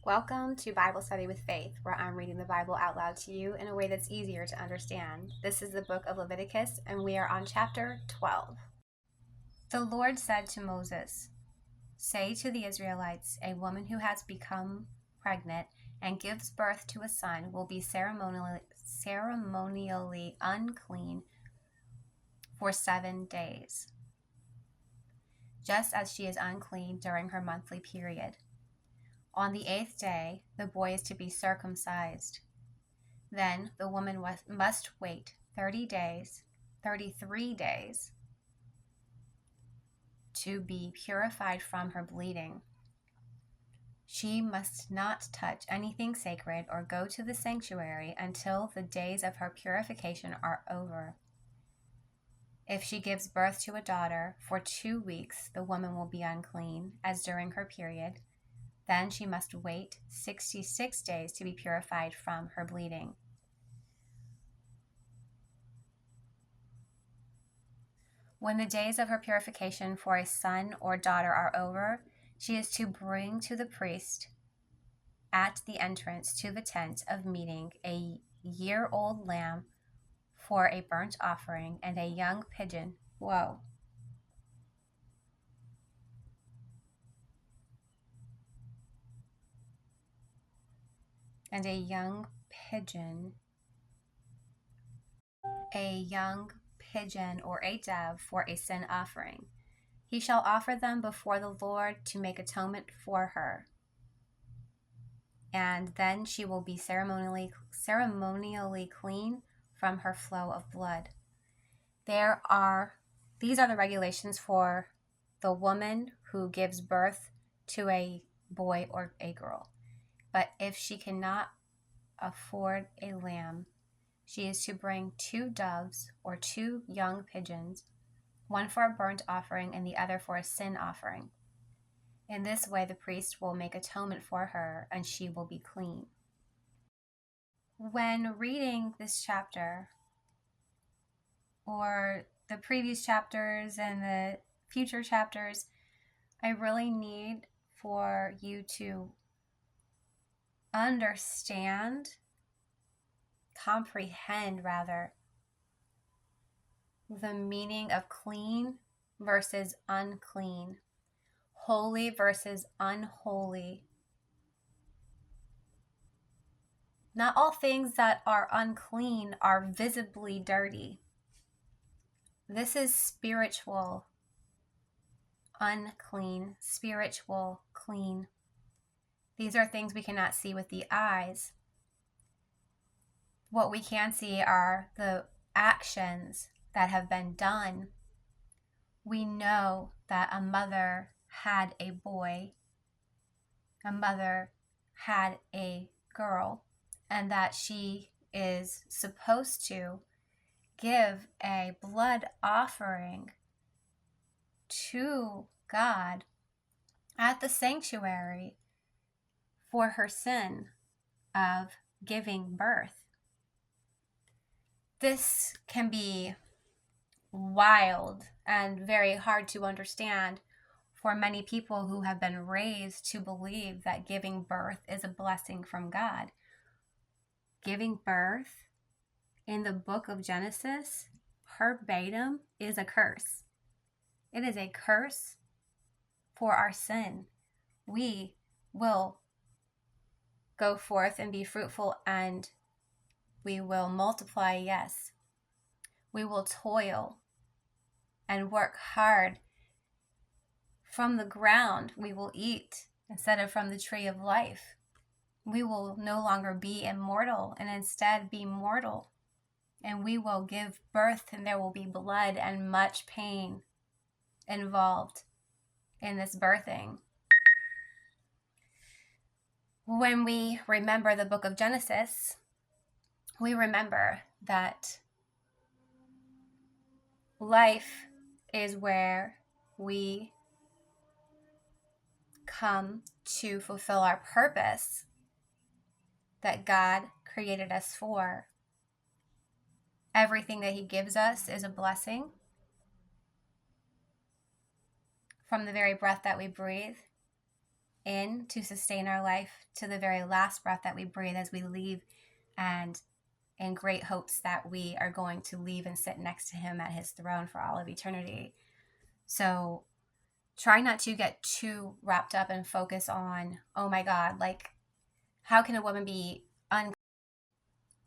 Welcome to Bible Study with Faith, where I'm reading the Bible out loud to you in a way that's easier to understand. This is the book of Leviticus, and we are on chapter 12. The Lord said to Moses, "Say to the Israelites, a woman who has become pregnant and gives birth to a son will be ceremonially unclean for 7 days, just as she is unclean during her monthly period. On the 8th day, the boy is to be circumcised. Then the woman must wait 33 days, to be purified from her bleeding. She must not touch anything sacred or go to the sanctuary until the days of her purification are over. If she gives birth to a daughter, for 2 weeks the woman will be unclean, as during her period. Then she must wait 66 days to be purified from her bleeding. When the days of her purification for a son or daughter are over, she is to bring to the priest at the entrance to the tent of meeting a year-old lamb for a burnt offering and a young pigeon. A young pigeon or a dove for a sin offering. He shall offer them before the Lord to make atonement for her, and then she will be ceremonially clean from her flow of blood. These are the regulations for the woman who gives birth to a boy or a girl. But if she cannot afford a lamb, she is to bring 2 doves or 2 young pigeons, one for a burnt offering and the other for a sin offering. In this way, the priest will make atonement for her, and she will be clean." When reading this chapter, or the previous chapters and the future chapters, I really need for you to comprehend the meaning of clean versus unclean, holy versus unholy. Not all things that are unclean are visibly dirty. This is spiritual unclean, spiritual clean. These are things we cannot see with the eyes. What we can see are the actions that have been done. We know that a mother had a boy, a mother had a girl, and that she is supposed to give a blood offering to God at the sanctuary for her sin of giving birth. This can be wild and very hard to understand for many people who have been raised to believe that giving birth is a blessing from God. Giving birth in the book of Genesis, verbatim, is a curse. It is a curse for our sin. We will go forth and be fruitful, and we will multiply, yes. We will toil and work hard. From the ground we will eat instead of from the tree of life. We will no longer be immortal and instead be mortal. And we will give birth, and there will be blood and much pain involved in this birthing. When we remember the book of Genesis, we remember that life is where we come to fulfill our purpose that God created us for. Everything that He gives us is a blessing. From the very breath that we breathe, in to sustain our life to the very last breath that we breathe as we leave, and in great hopes that we are going to leave and sit next to him at his throne for all of eternity. So try not to get too wrapped up and focus on, oh my God, like, how can a woman be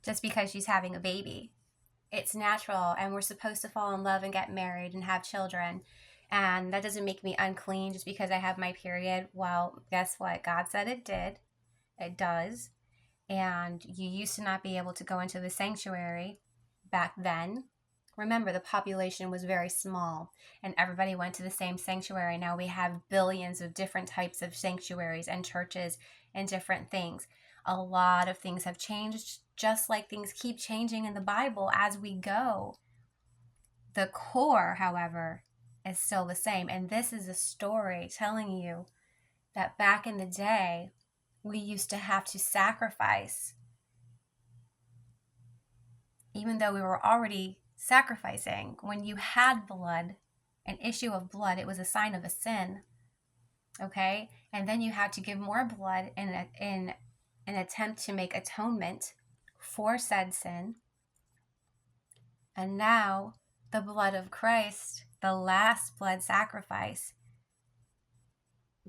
just because she's having a baby? It's natural, and we're supposed to fall in love and get married and have children. And that doesn't make me unclean just because I have my period. Well, guess what? God said it did. It does. And you used to not be able to go into the sanctuary back then. Remember, the population was very small and everybody went to the same sanctuary. Now we have billions of different types of sanctuaries and churches and different things. A lot of things have changed, just like things keep changing in the Bible as we go. The core, however, is still the same. And this is a story telling you that back in the day, we used to have to sacrifice. Even though we were already sacrificing, when you had blood, an issue of blood, it was a sign of a sin. Okay? And then you had to give more blood in an attempt to make atonement for said sin. And now the blood of Christ, the last blood sacrifice,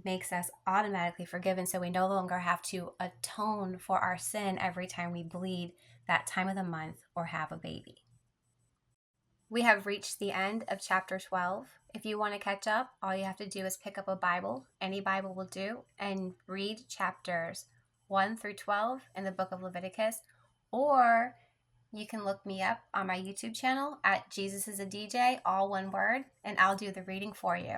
makes us automatically forgiven, so we no longer have to atone for our sin every time we bleed that time of the month or have a baby. We have reached the end of chapter 12. If you want to catch up, all you have to do is pick up a Bible, any Bible will do, and read chapters 1 through 12 in the book of Leviticus, or you can look me up on my YouTube channel at Jesus is a DJ, all one word, and I'll do the reading for you.